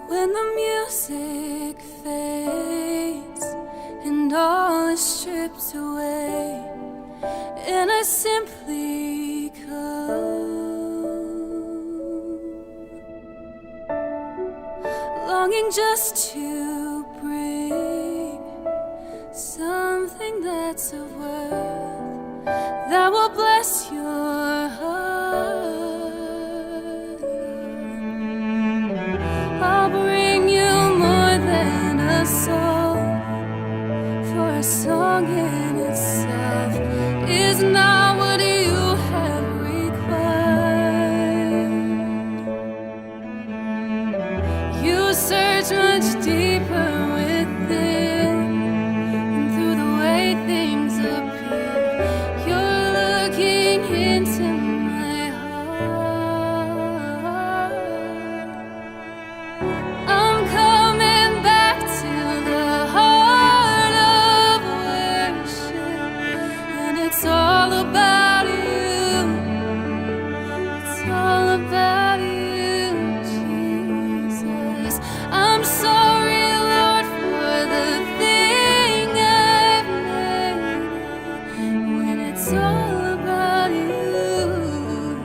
When the music fades and all is stripped away, and I simply come, longing just to bring something that's of worth that will bless your heart. I'll bring you more than a song, for a song in itself is not what you have required. You search much deeper within, and through the way things appear, you're looking into my heart. I'm coming back to the heart of worship, and it's all about you. It's all about you, Jesus. I'm sorry, Lord, for the thing I've made. When it's all about you,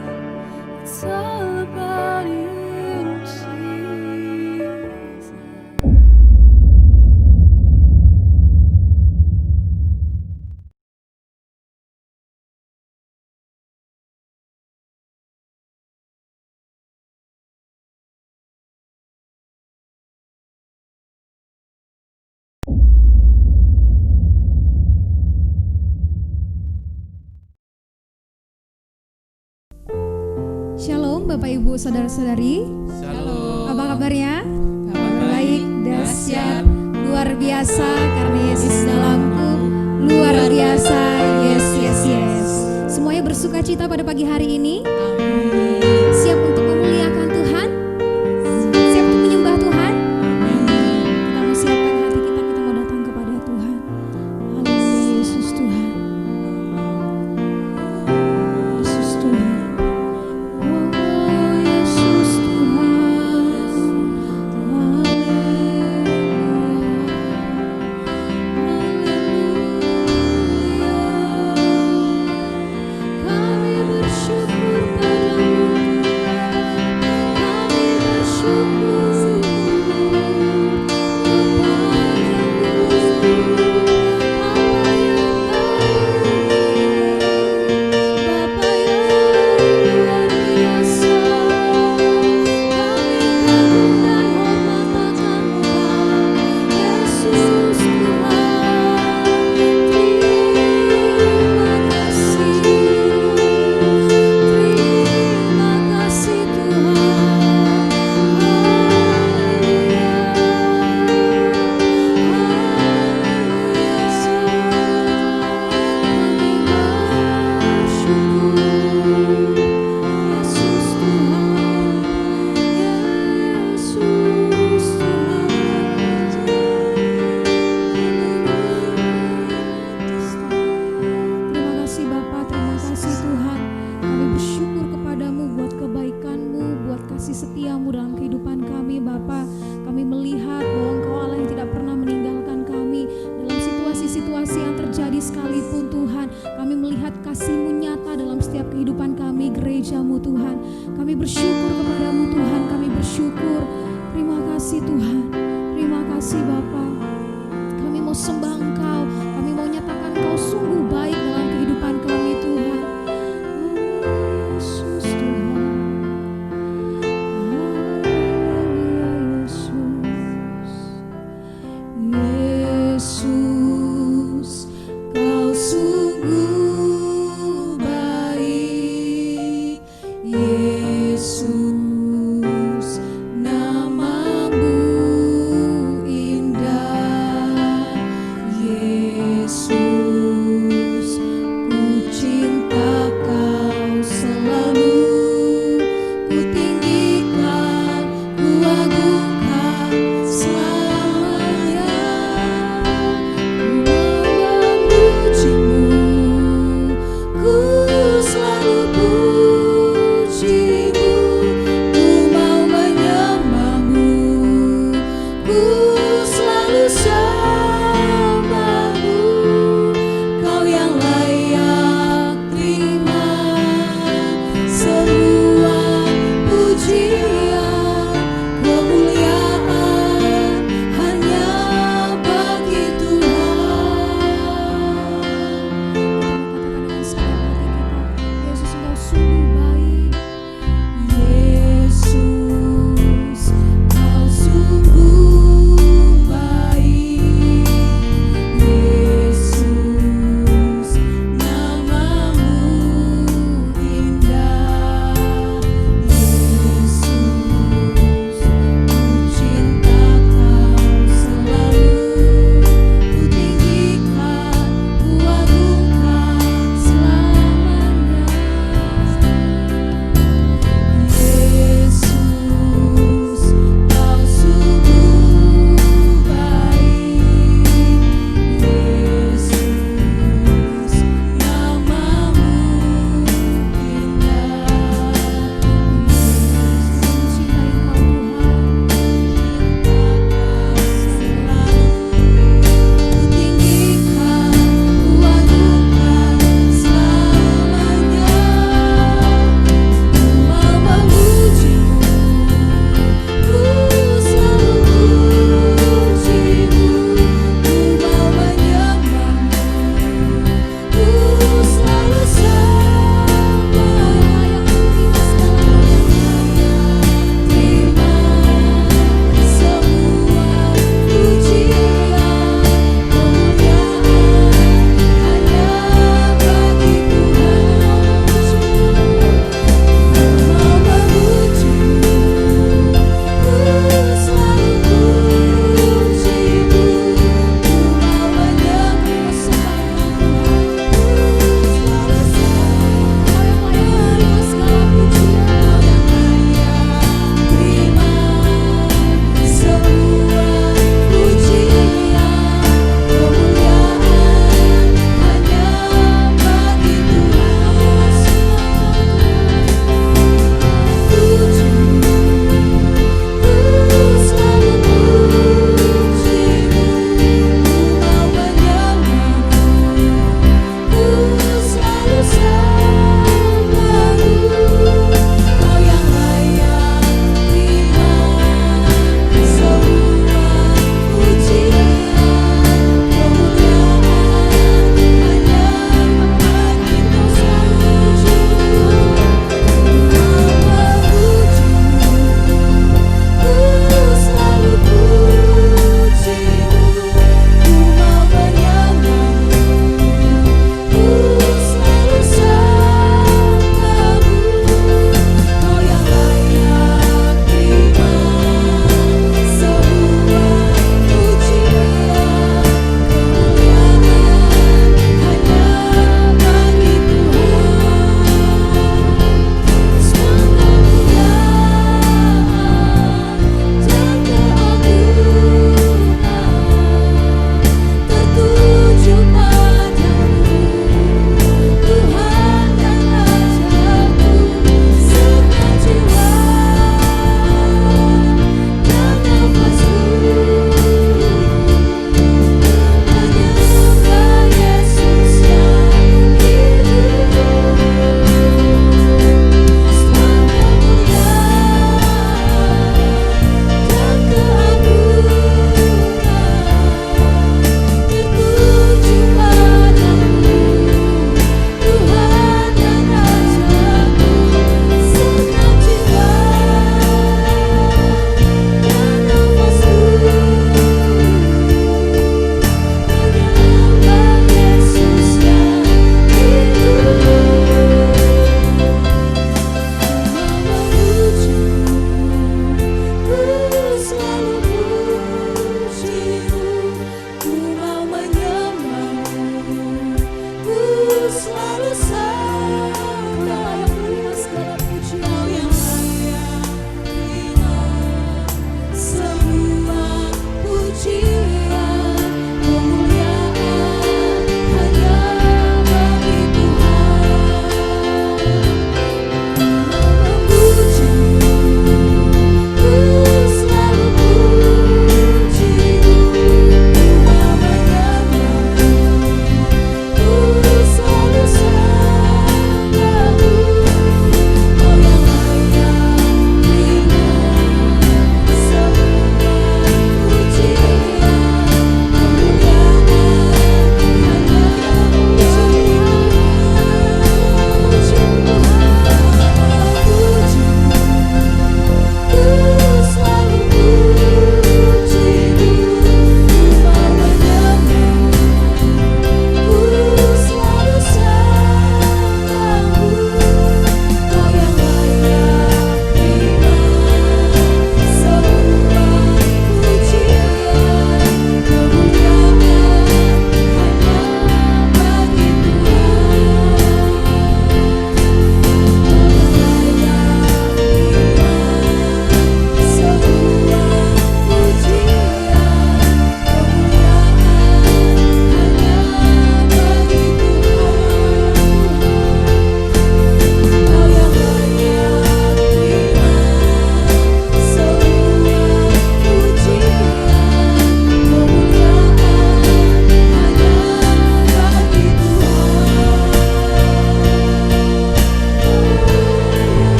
it's all about you, Jesus. Shalom Bapak Ibu Saudara-saudari. Shalom. Apa kabarnya? Kabar Baik, dahsyat, luar biasa karena Yesus dalamku. Luar biasa, yes, yes, yes. Semuanya bersuka cita pada pagi hari ini. Siap untuk memuliakan Tuhan? Siap untuk menyembah Tuhan? Kita mau siapkan hati kita mau datang kepada Tuhan. Haleluya, Yesus Tuhan. Yesus Tuhan. Oh, Yesus Tuhan. Haleluya. Kami bersyukur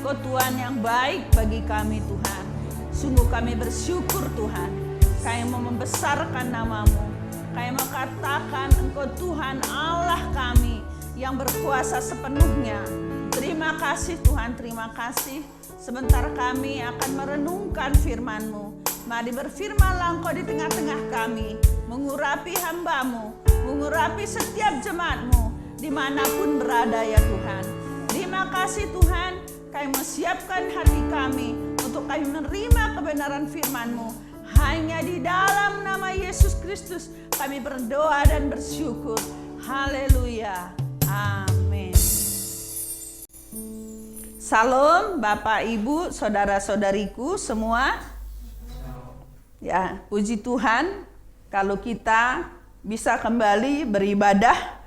Engkau Tuhan yang baik bagi kami Tuhan. Sungguh kami bersyukur Tuhan. Kami mau membesarkan nama-Mu. Kami mau katakan Engkau Tuhan Allah kami yang berkuasa sepenuhnya. Terima kasih Tuhan, terima kasih. Sebentar kami akan merenungkan firman-Mu. Mari berfirmanlah Engkau di tengah-tengah kami, mengurapi hamba-Mu, mengurapi setiap jemaat-Mu, dimanapun berada ya Tuhan. Terima kasih Tuhan, kami menyiapkan hati kami untuk kami menerima kebenaran firman-Mu. Hanya di dalam nama Yesus Kristus kami berdoa dan bersyukur. Haleluya. Amin. Salam Bapak, Ibu, saudara-saudariku semua. Ya, puji Tuhan kalau kita bisa kembali beribadah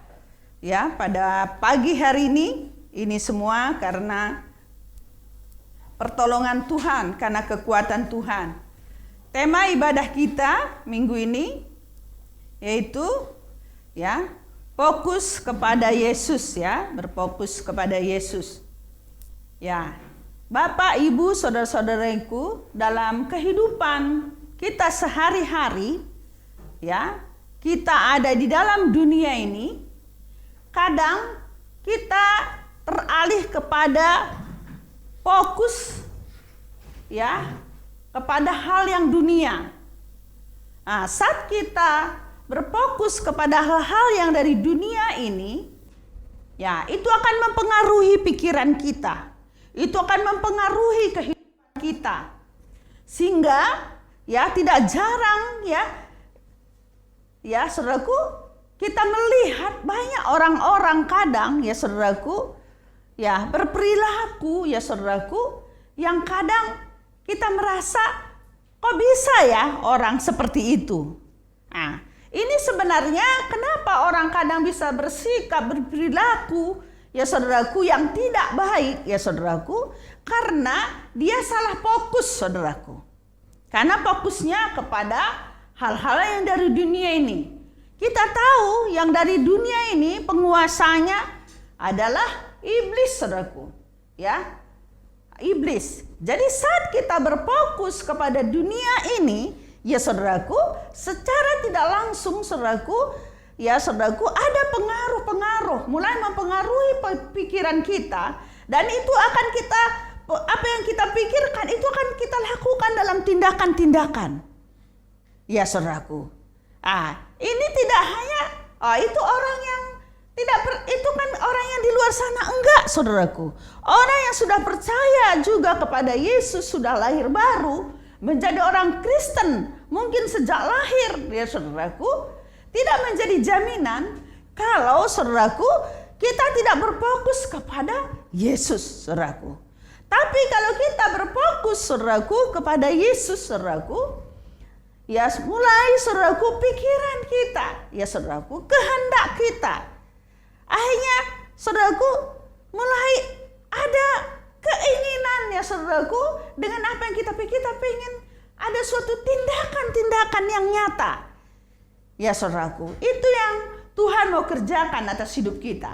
ya pada pagi hari ini semua karena pertolongan Tuhan, karena kekuatan Tuhan. Tema ibadah kita minggu ini yaitu ya, fokus kepada Yesus ya, berfokus kepada Yesus. Ya, Bapak, Ibu, saudara-saudaraku, dalam kehidupan kita sehari-hari, ya, kita ada di dalam dunia ini, kadang kita teralih kepada fokus, ya, kepada hal yang dunia. Nah, saat kita berfokus kepada hal-hal yang dari dunia ini, ya, itu akan mempengaruhi pikiran kita. Itu akan mempengaruhi kehidupan kita. Sehingga ya tidak jarang ya saudaraku, kita melihat banyak orang-orang kadang ya saudaraku ya berperilaku ya saudaraku yang kadang kita merasa kok bisa ya orang seperti itu. Nah, ini sebenarnya kenapa orang kadang bisa bersikap berperilaku ya saudaraku yang tidak baik ya saudaraku, karena dia salah fokus saudaraku. Karena fokusnya kepada hal-hal yang dari dunia ini. Kita tahu yang dari dunia ini penguasanya adalah iblis saudaraku. Ya, iblis. Jadi saat kita berfokus kepada dunia ini ya saudaraku, secara tidak langsung saudaraku, ya saudaraku, ada pengaruh-pengaruh mulai mempengaruhi pikiran kita, dan itu akan kita, apa yang kita pikirkan itu akan kita lakukan dalam tindakan-tindakan. Ya saudaraku. Ini tidak hanya itu orang yang itu kan orang yang di luar sana, enggak saudaraku. Orang yang sudah percaya juga kepada Yesus, sudah lahir baru, menjadi orang Kristen, mungkin sejak lahir ya saudaraku, tidak menjadi jaminan kalau saudaraku kita tidak berfokus kepada Yesus saudaraku. Tapi kalau kita berfokus saudaraku kepada Yesus saudaraku, ya mulai saudaraku pikiran kita, ya saudaraku kehendak kita, akhirnya saudaraku mulai ada keinginan ya saudaraku, dengan apa yang kita pikir, kita ingin ada suatu tindakan-tindakan yang nyata. Ya saudaraku, itu yang Tuhan mau kerjakan atas hidup kita.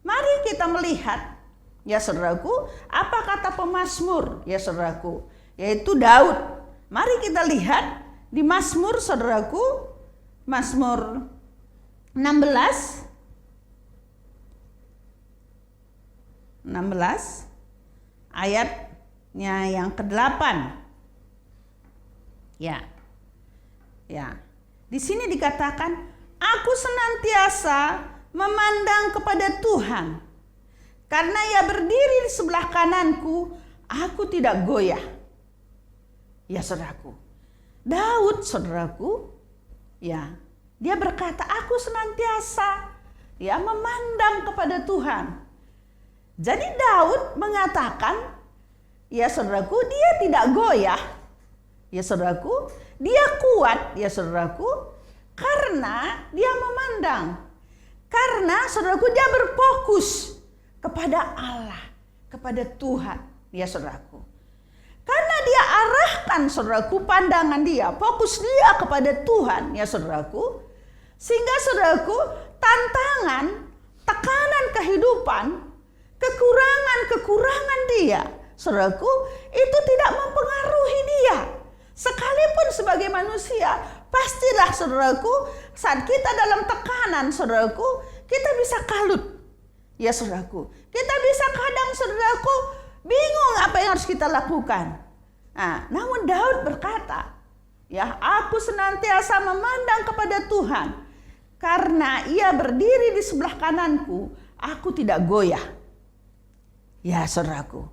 Mari kita melihat, ya saudaraku, apa kata pemazmur, ya saudaraku, yaitu Daud. Mari kita lihat di Mazmur saudaraku, Mazmur 16 ayatnya yang ke-8. Ya. Di sini dikatakan, aku senantiasa memandang kepada Tuhan, karena Ia berdiri di sebelah kananku, aku tidak goyah. Ya saudaraku, Daud saudaraku, ya, dia berkata, aku senantiasa ya memandang kepada Tuhan. Jadi Daud mengatakan, ya saudaraku, dia tidak goyah. Ya saudaraku, dia kuat ya saudaraku, karena dia memandang. Karena saudaraku, dia berfokus kepada Allah, kepada Tuhan ya saudaraku. Karena dia arahkan saudaraku pandangan dia, fokus dia kepada Tuhan ya saudaraku. Sehingga saudaraku, tantangan, tekanan kehidupan, kekurangan dia saudaraku, itu tidak mempengaruhi dia. Sekalipun sebagai manusia, pastilah saudaraku, saat kita dalam tekanan saudaraku, kita bisa kalut. Ya saudaraku, kita bisa kadang saudaraku bingung apa yang harus kita lakukan. Nah, namun Daud berkata, ya, aku senantiasa memandang kepada Tuhan, karena ia berdiri di sebelah kananku, aku tidak goyah. Ya saudaraku,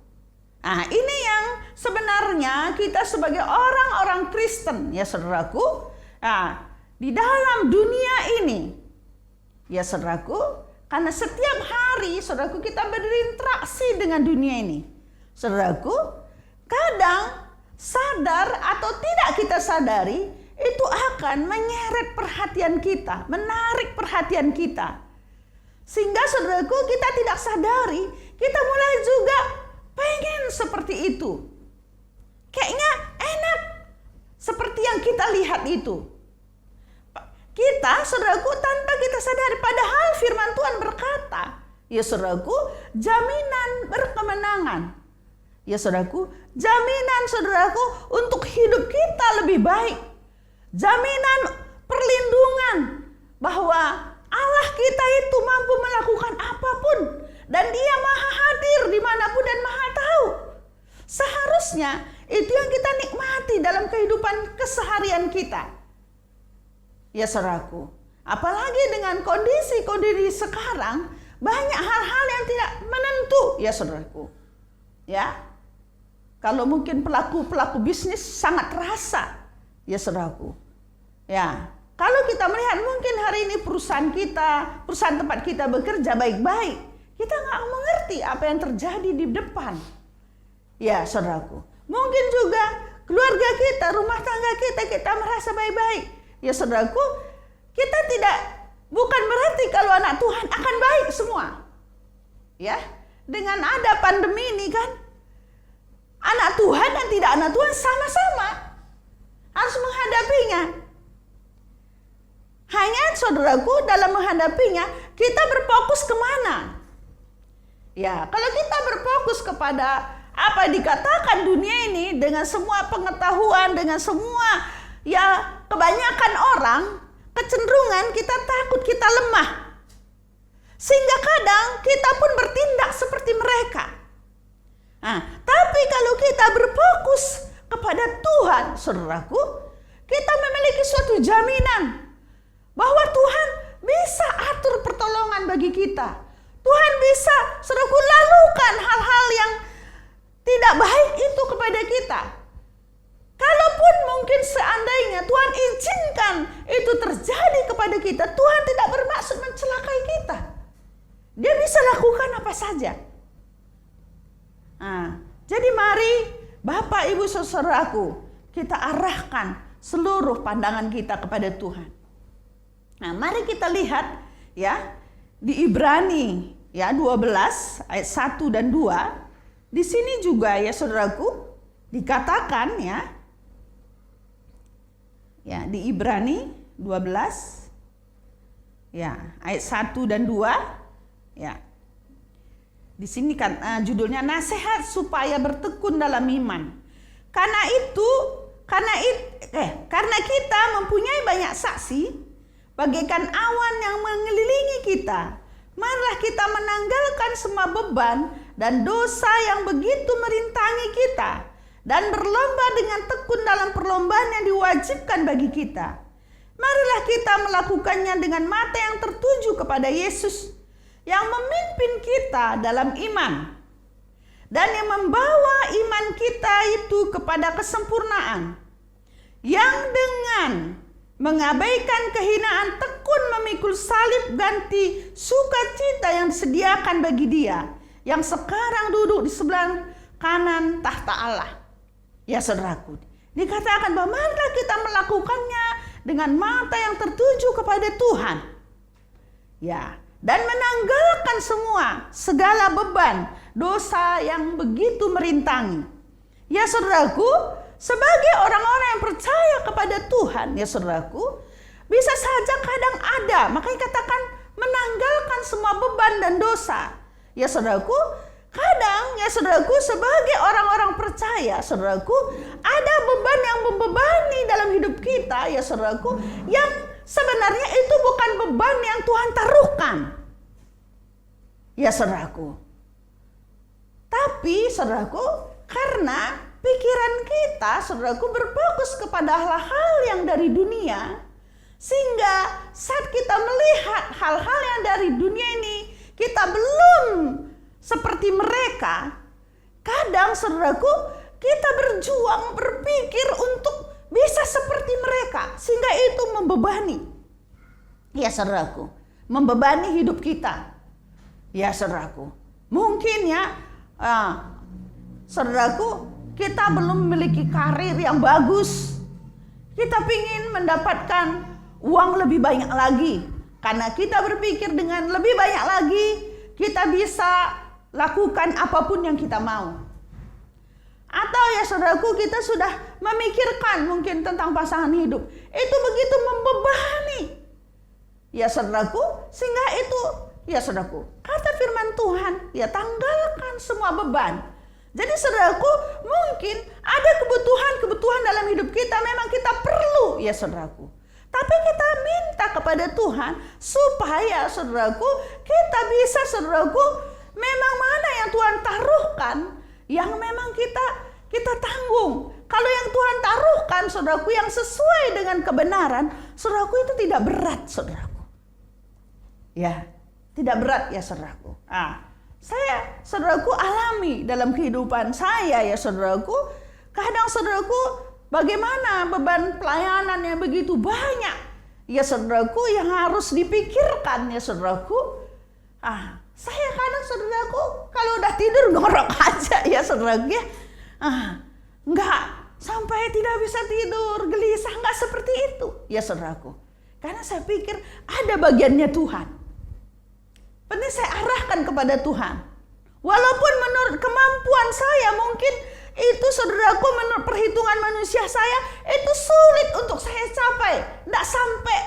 nah ini yang sebenarnya kita sebagai orang-orang Kristen, ya saudaraku, nah, di dalam dunia ini, ya saudaraku, karena setiap hari saudaraku kita berinteraksi dengan dunia ini. Saudaraku, kadang sadar atau tidak kita sadari, itu akan menyeret perhatian kita, menarik perhatian kita. Sehingga saudaraku kita tidak sadari, kita mulai juga pengen seperti itu. Kayaknya enak seperti yang kita lihat itu. Kita saudaraku tanpa kita sadari, padahal firman Tuhan berkata, ya saudaraku, jaminan berkemenangan. Ya saudaraku, jaminan saudaraku untuk hidup kita lebih baik. Jaminan perlindungan bahwa Allah kita itu mampu melakukan apapun dan Dia maha hadir dimanapun dan maha tahu. Seharusnya itu yang kita nikmati dalam kehidupan keseharian kita. Ya saudaraku, apalagi dengan kondisi-kondisi sekarang, banyak hal-hal yang tidak menentu, ya saudaraku. Ya, kalau mungkin pelaku bisnis sangat terasa, ya saudaraku. Ya, kalau kita melihat mungkin hari ini perusahaan tempat kita bekerja baik-baik, kita nggak mengerti apa yang terjadi di depan. Ya saudaraku, mungkin juga keluarga kita, rumah tangga kita merasa baik-baik. Ya saudaraku, kita bukan berarti kalau anak Tuhan akan baik semua. Ya, dengan ada pandemi ini kan, anak Tuhan dan tidak anak Tuhan sama-sama harus menghadapinya. Hanya saudaraku dalam menghadapinya, kita berfokus kemana? Ya, kalau kita berfokus kepada apa dikatakan dunia ini dengan semua pengetahuan, dengan semua ya kebanyakan orang, kecenderungan kita takut, kita lemah. Sehingga kadang kita pun bertindak seperti mereka. Nah, tapi kalau kita berfokus kepada Tuhan, saudaraku, kita memiliki suatu jaminan bahwa Tuhan bisa atur pertolongan bagi kita. Tuhan bisa, saudaraku, lalukan hal-hal yang tidak baik itu kepada kita. Kalaupun mungkin seandainya Tuhan izinkan itu terjadi kepada kita, Tuhan tidak bermaksud mencelakai kita. Dia bisa lakukan apa saja. Nah, jadi mari Bapak Ibu saudaraku, kita arahkan seluruh pandangan kita kepada Tuhan. Nah, mari kita lihat ya di Ibrani ya 12 ayat 1 dan 2. Di sini juga ya saudaraku dikatakan ya di Ibrani 12 ya ayat 1 dan 2 ya. Di sini kan judulnya nasihat supaya bertekun dalam iman. Karena kita mempunyai banyak saksi bagaikan awan yang mengelilingi kita. Marilah kita menanggalkan semua beban dan dosa yang begitu merintangi kita dan berlomba dengan tekun dalam perlombaan yang diwajibkan bagi kita. Marilah kita melakukannya dengan mata yang tertuju kepada Yesus yang memimpin kita dalam iman dan yang membawa iman kita itu kepada kesempurnaan, yang dengan mengabaikan kehinaan tekun memikul salib ganti sukacita yang disediakan bagi Dia yang sekarang duduk di sebelah kanan tahta Allah. Ya saudaraku, dikatakan bahwa marilah kita melakukannya dengan mata yang tertuju kepada Tuhan. Ya, dan menanggalkan segala beban dosa yang begitu merintangi. Ya saudaraku, sebagai orang-orang yang percaya kepada Tuhan, ya saudaraku, bisa saja kadang ada, makanya katakan menanggalkan semua beban dan dosa. Ya saudaraku, kadang ya saudaraku, sebagai orang-orang percaya, saudaraku, ada beban yang membebani dalam hidup kita ya saudaraku, yang sebenarnya itu bukan beban yang Tuhan taruhkan. Ya saudaraku. Tapi saudaraku, karena pikiran kita saudaraku berfokus kepada hal-hal yang dari dunia, sehingga saat kita melihat hal-hal yang dari dunia ini, kita belum seperti mereka. Kadang saudaraku, kita berjuang berpikir untuk bisa seperti mereka, sehingga itu membebani. Ya saudaraku, membebani hidup kita. Ya saudaraku, mungkin ya saudaraku, kita belum memiliki karir yang bagus. Kita ingin mendapatkan uang lebih banyak lagi. Karena kita berpikir dengan lebih banyak lagi, kita bisa lakukan apapun yang kita mau. Atau ya saudaraku, kita sudah memikirkan mungkin tentang pasangan hidup. Itu begitu membebani. Ya saudaraku, sehingga itu, ya saudaraku, kata firman Tuhan, ya tanggalkan semua beban. Jadi saudaraku, mungkin ada kebutuhan dalam hidup kita, memang kita perlu ya saudaraku. Tapi kita minta kepada Tuhan supaya saudaraku, kita bisa saudaraku, memang mana yang Tuhan taruhkan, yang memang kita tanggung. Kalau yang Tuhan taruhkan saudaraku, yang sesuai dengan kebenaran, saudaraku, itu tidak berat saudaraku. Ya, tidak berat ya saudaraku. Saya saudaraku alami dalam kehidupan saya ya saudaraku, kadang saudaraku, bagaimana beban pelayanan yang begitu banyak ya saudaraku, yang harus dipikirkan ya saudaraku. Saya kadang saudaraku, kalau udah tidur ngorok aja ya saudaraku ya. Enggak, sampai tidak bisa tidur, gelisah, enggak seperti itu ya saudaraku. Karena saya pikir ada bagiannya Tuhan. Penting saya arahkan kepada Tuhan. Walaupun menurut kemampuan saya mungkin itu saudaraku, menurut perhitungan manusia saya itu sulit untuk saya capai. Tidak sampai,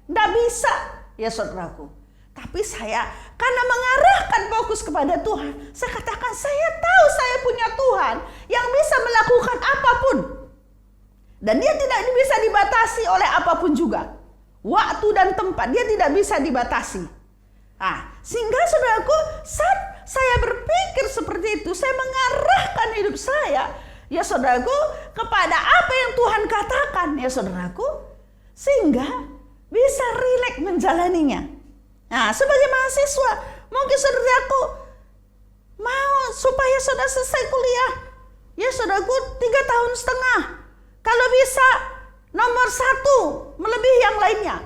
tidak bisa ya saudaraku. Tapi saya karena mengarahkan fokus kepada Tuhan, saya katakan saya tahu saya punya Tuhan yang bisa melakukan apapun. Dan dia tidak bisa dibatasi oleh apapun juga. Waktu dan tempat dia tidak bisa dibatasi. Sehingga saudaraku, saat saya berpikir seperti itu, saya mengarahkan hidup saya ya saudaraku kepada apa yang Tuhan katakan ya saudaraku, sehingga bisa rileks menjalaninya. Sebagai mahasiswa, mungkin saudaraku mau supaya saudara selesai kuliah ya saudaraku 3,5 tahun. Kalau bisa nomor 1 melebihi yang lainnya.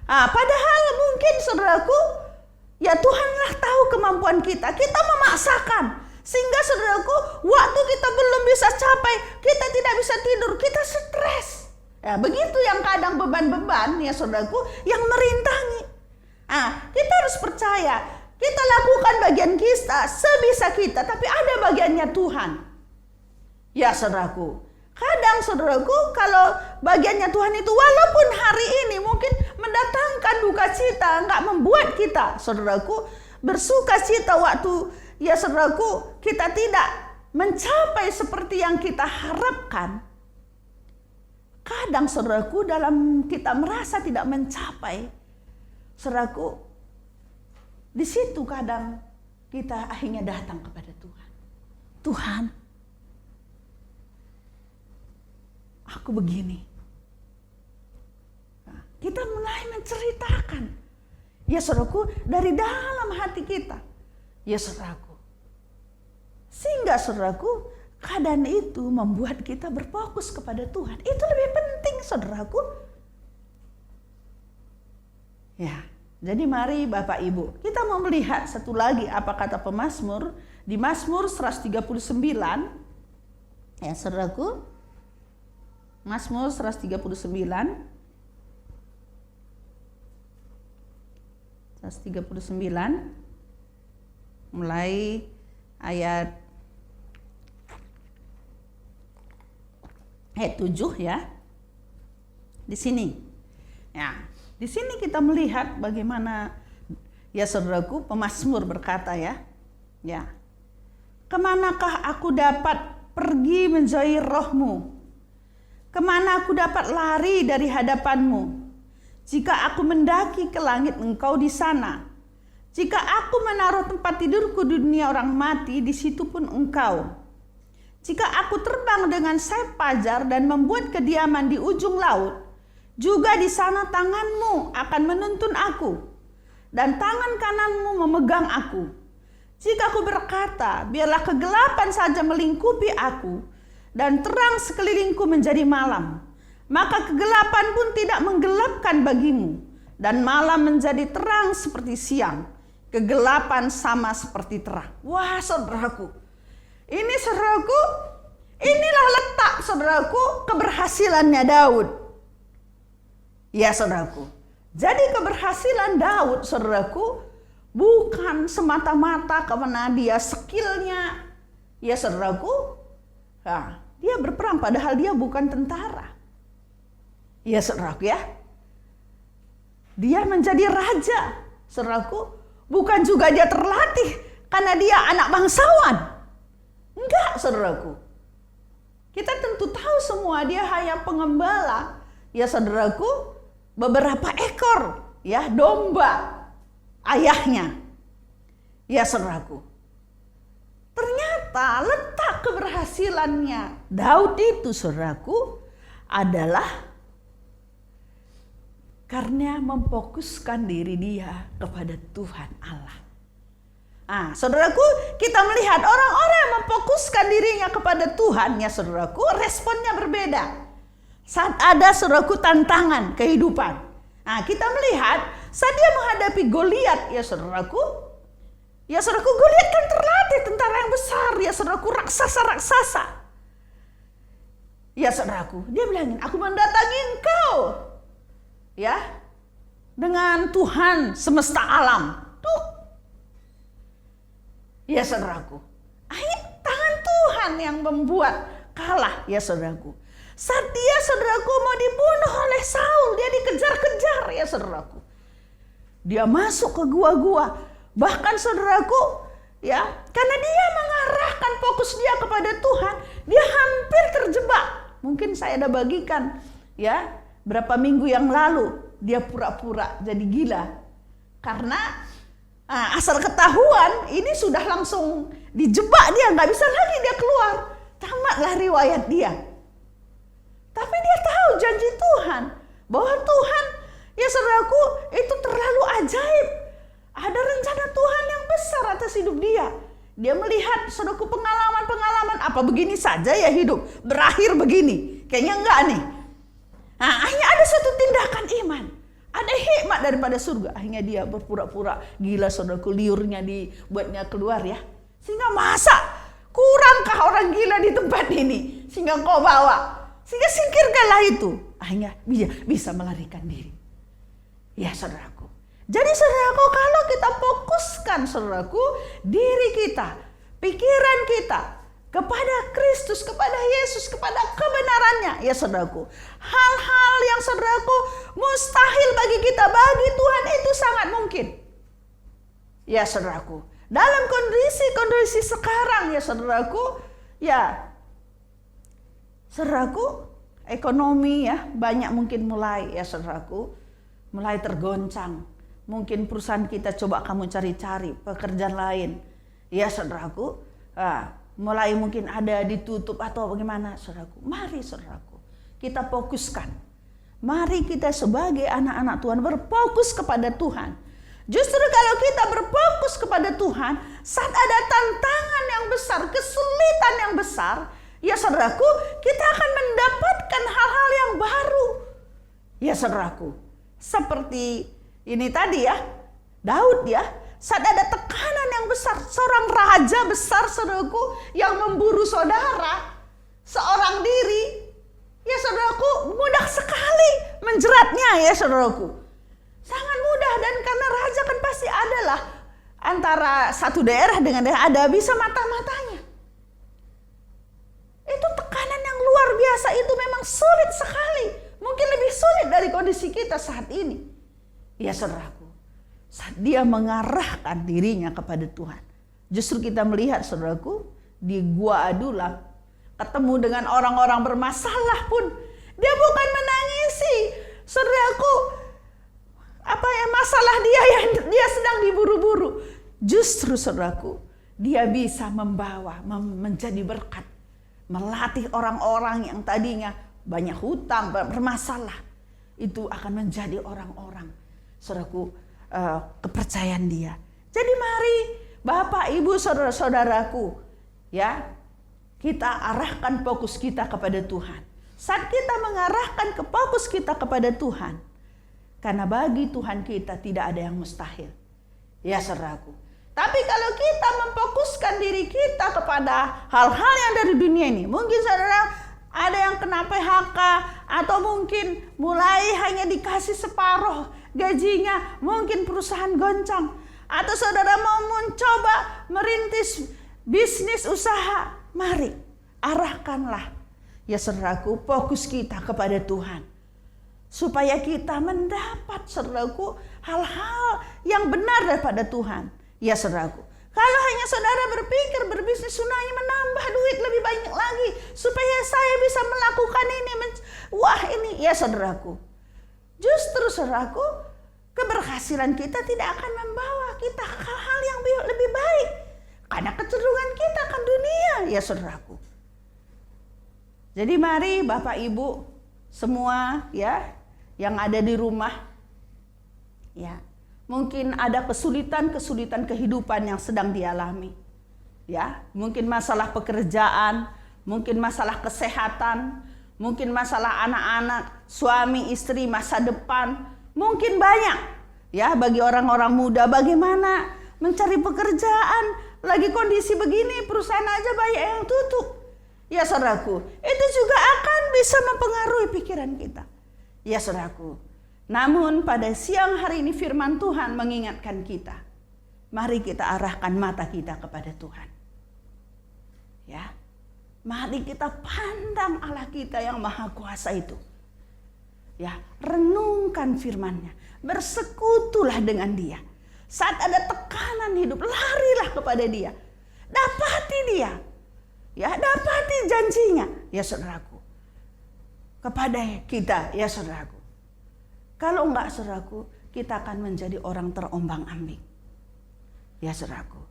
Padahal mungkin saudaraku, ya Tuhanlah tahu kemampuan kita. Kita memaksakan. Sehingga saudaraku, waktu kita belum bisa capai, kita tidak bisa tidur, kita stres. Ya, begitu yang kadang beban-beban ya saudaraku yang merintangi. Kita harus percaya, kita lakukan bagian kita sebisa kita, tapi ada bagiannya Tuhan. Ya saudaraku, kadang saudaraku, kalau bagiannya Tuhan itu walaupun hari ini mungkin mendatangkan duka cita, enggak membuat kita saudaraku bersuka cita waktu ya saudaraku kita tidak mencapai seperti yang kita harapkan. Kadang saudaraku, dalam kita merasa tidak mencapai, saudaraku, di situ kadang kita akhirnya datang kepada Tuhan. Tuhan, aku begini. Kita mulai menceritakan, ya saudaraku, dari dalam hati kita, ya saudaraku. Sehingga saudaraku, keadaan itu membuat kita berfokus kepada Tuhan. Itu lebih penting saudaraku. Ya, jadi mari Bapak Ibu, kita mau melihat satu lagi apa kata pemazmur di Mazmur 139. Ya saudaraku, Mazmur 139 mulai ayat 7 ya. Di sini. Ya, di sini kita melihat bagaimana ya saudaraku pemazmur berkata ya. Ya. Kemanakah aku dapat pergi menjauhi roh-Mu? Kemana aku dapat lari dari hadapan-Mu? Jika aku mendaki ke langit, Engkau di sana. Jika aku menaruh tempat tidurku di dunia orang mati, di situ pun Engkau. Jika aku terbang dengan sayap fajar dan membuat kediaman di ujung laut, juga di sana tangan-Mu akan menuntun aku, dan tangan kanan-Mu memegang aku. Jika aku berkata, biarlah kegelapan saja melingkupi aku, dan terang sekelilingku menjadi malam, maka kegelapan pun tidak menggelapkan bagimu, dan malam menjadi terang seperti siang, kegelapan sama seperti terang. Wah, saudaraku, ini saudaraku, inilah letak saudaraku keberhasilannya Daud. Ya saudaraku, jadi keberhasilan Daud saudaraku bukan semata-mata karena dia skillnya, ya saudaraku, dia berperang padahal dia bukan tentara. Ya saudaraku ya. Dia menjadi raja, saudaraku, bukan juga dia terlatih karena dia anak bangsawan. Enggak, saudaraku. Kita tentu tahu semua dia hanya pengembala, ya saudaraku, beberapa ekor ya domba ayahnya. Ya saudaraku. Ternyata letak keberhasilannya Daud itu saudaraku adalah karena memfokuskan diri dia kepada Tuhan Allah. Saudaraku, kita melihat orang-orang yang memfokuskan dirinya kepada Tuhan, ya saudaraku, responnya berbeda. Saat ada saudaraku tantangan kehidupan, kita melihat saat dia menghadapi Goliat, ya saudaraku, Goliat kan terlatih tentara yang besar, ya saudaraku, raksasa-raksasa. Ya saudaraku, dia bilangin, aku mendatangi engkau, ya, dengan Tuhan semesta alam. Tuh, ya saudaraku, tangan Tuhan yang membuat kalah, ya saudaraku. Saat dia saudaraku mau dibunuh oleh Saul, dia dikejar-kejar, ya saudaraku. Dia masuk ke gua-gua. Bahkan saudaraku, ya, karena dia mengarahkan fokus dia kepada Tuhan, dia hampir terjebak. Mungkin saya ada bagikan, ya, berapa minggu yang lalu dia pura-pura jadi gila. Karena asal ketahuan ini sudah langsung dijebak dia, nggak bisa lagi dia keluar. Tamatlah riwayat dia. Tapi dia tahu janji Tuhan, bahwa Tuhan, ya saudaraku, itu terlalu ajaib. Ada rencana Tuhan yang besar atas hidup dia. Dia melihat saudaraku pengalaman-pengalaman, apa begini saja ya hidup, berakhir begini. Kayaknya enggak nih. Akhirnya ada suatu tindakan iman. Ada hikmat daripada surga. Akhirnya dia berpura-pura gila saudaraku, liurnya dibuatnya keluar ya. Sehingga masa kurangkah orang gila di tempat ini sehingga kau bawa. Sehingga singkirkanlah itu. Akhirnya bisa melarikan diri. Ya saudaraku. Jadi saudaraku, kalau kita fokuskan saudaraku diri kita, pikiran kita kepada Kristus, kepada Yesus, kepada kebenarannya, ya saudaraku, hal-hal yang saudaraku mustahil bagi kita, bagi Tuhan itu sangat mungkin. Ya saudaraku, dalam kondisi sekarang, ya saudaraku, ekonomi ya banyak mungkin mulai, ya saudaraku, mulai tergoncang. Mungkin perusahaan kita coba kamu cari-cari pekerjaan lain, ya saudaraku, mulai mungkin ada ditutup atau bagaimana, saudaraku. Mari saudaraku, kita fokuskan. Mari kita sebagai anak-anak Tuhan berfokus kepada Tuhan. Justru kalau kita berfokus kepada Tuhan, saat ada tantangan yang besar, kesulitan yang besar, ya saudaraku, kita akan mendapatkan hal-hal yang baru. Ya saudaraku, seperti ini tadi ya, Daud ya, saat ada tekanan yang besar, seorang raja besar saudaraku yang memburu saudara, seorang diri, ya saudaraku, mudah sekali menjeratnya ya saudaraku. Sangat mudah, dan karena raja kan pasti adalah antara satu daerah dengan daerah ada bisa mata-matanya. Itu tekanan yang luar biasa, itu memang sulit sekali. Mungkin lebih sulit dari kondisi kita saat ini. Ya saudaraku, saat dia mengarahkan dirinya kepada Tuhan, justru kita melihat saudaraku, di Gua Adulam, ketemu dengan orang-orang bermasalah pun, dia bukan menangisi, saudaraku, masalah dia yang dia sedang diburu-buru. Justru saudaraku, dia bisa membawa, menjadi berkat, melatih orang-orang yang tadinya banyak hutang, bermasalah, itu akan menjadi orang-orang, saudaraku, kepercayaan dia. Jadi mari Bapak, Ibu, saudara-saudaraku, ya, kita arahkan fokus kita kepada Tuhan. Saat kita mengarahkan ke fokus kita kepada Tuhan, karena bagi Tuhan kita tidak ada yang mustahil. Ya saudaraku. Tapi kalau kita memfokuskan diri kita kepada hal-hal yang dari dunia ini, mungkin saudara ada yang kena PHK, atau mungkin mulai hanya dikasih separuh gajinya, mungkin perusahaan goncang, atau saudara mau mencoba merintis bisnis usaha, mari arahkanlah, ya saudaraku, fokus kita kepada Tuhan, supaya kita mendapat, saudaraku, hal-hal yang benar daripada Tuhan. Ya saudaraku, kalau hanya saudara berpikir berbisnis sungai menambah duit lebih banyak lagi, supaya saya bisa melakukan ini, wah ini, ya saudaraku, justru saudaraku, keberhasilan kita tidak akan membawa kita hal-hal yang lebih baik, karena kecenderungan kita akan dunia, ya saudaraku. Jadi mari Bapak Ibu semua, ya, yang ada di rumah, ya, mungkin ada kesulitan kehidupan yang sedang dialami, ya, mungkin masalah pekerjaan, mungkin masalah kesehatan, mungkin masalah anak-anak, suami istri, masa depan, mungkin banyak, ya, bagi orang-orang muda bagaimana mencari pekerjaan, lagi kondisi begini, perusahaan aja banyak yang tutup. Ya saudaraku, itu juga akan bisa mempengaruhi pikiran kita. Ya saudaraku, namun pada siang hari ini firman Tuhan mengingatkan kita, mari kita arahkan mata kita kepada Tuhan. Ya, mari kita pandang Allah kita yang maha kuasa itu. Ya, renungkan firman-Nya, bersekutulah dengan Dia. Saat ada tekanan hidup, larilah kepada Dia, dapati Dia. Ya, dapati janjinya, ya saudaraku, kepada kita, ya saudaraku. Kalau enggak saudaraku, kita akan menjadi orang terombang-ambing. Ya saudaraku,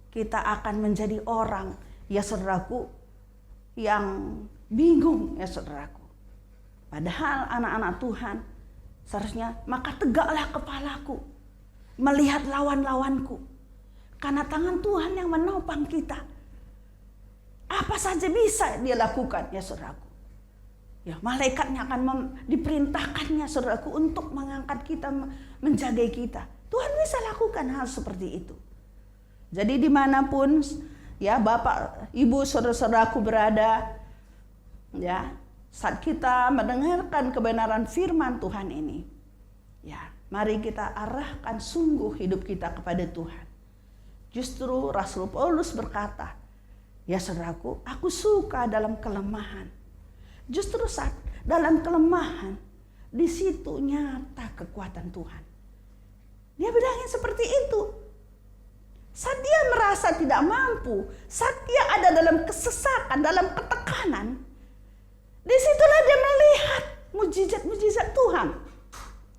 kita akan menjadi orang, ya saudaraku, yang bingung, ya saudaraku. Padahal anak-anak Tuhan seharusnya, maka tegaklah kepalaku melihat lawan-lawanku, karena tangan Tuhan yang menopang kita. Apa saja bisa Dia lakukan, ya saudaraku. Ya, malaikatnya akan diperintahkannya, saudaraku, untuk mengangkat kita, menjaga kita. Tuhan bisa lakukan hal seperti itu. Jadi dimanapun, ya Bapak, Ibu, saudara-saudaraku berada, ya, saat kita mendengarkan kebenaran firman Tuhan ini, ya, mari kita arahkan sungguh hidup kita kepada Tuhan. Justru Rasul Paulus berkata, ya saudaraku, aku suka dalam kelemahan. Justru saat dalam kelemahan, di situ nyata kekuatan Tuhan. Dia bilangnya seperti itu. Saat dia merasa tidak mampu, saat dia ada dalam kesesakan, dalam ketekanan, disitulah dia melihat mujizat-mujizat Tuhan.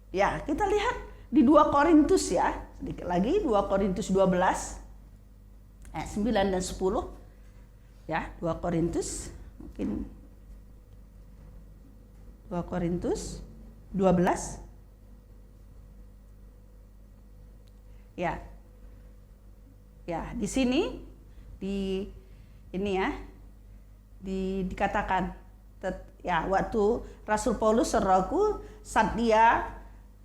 Ya, kita lihat di 2 Korintus, ya, sedikit lagi, 2 Korintus 12 ayat 9 dan 10. Ya, 2 Korintus, mungkin 2 Korintus 12. Ya. Ya, di sini ini ya, dikatakan, ya, waktu Rasul Paulus, saudaraku, saat dia,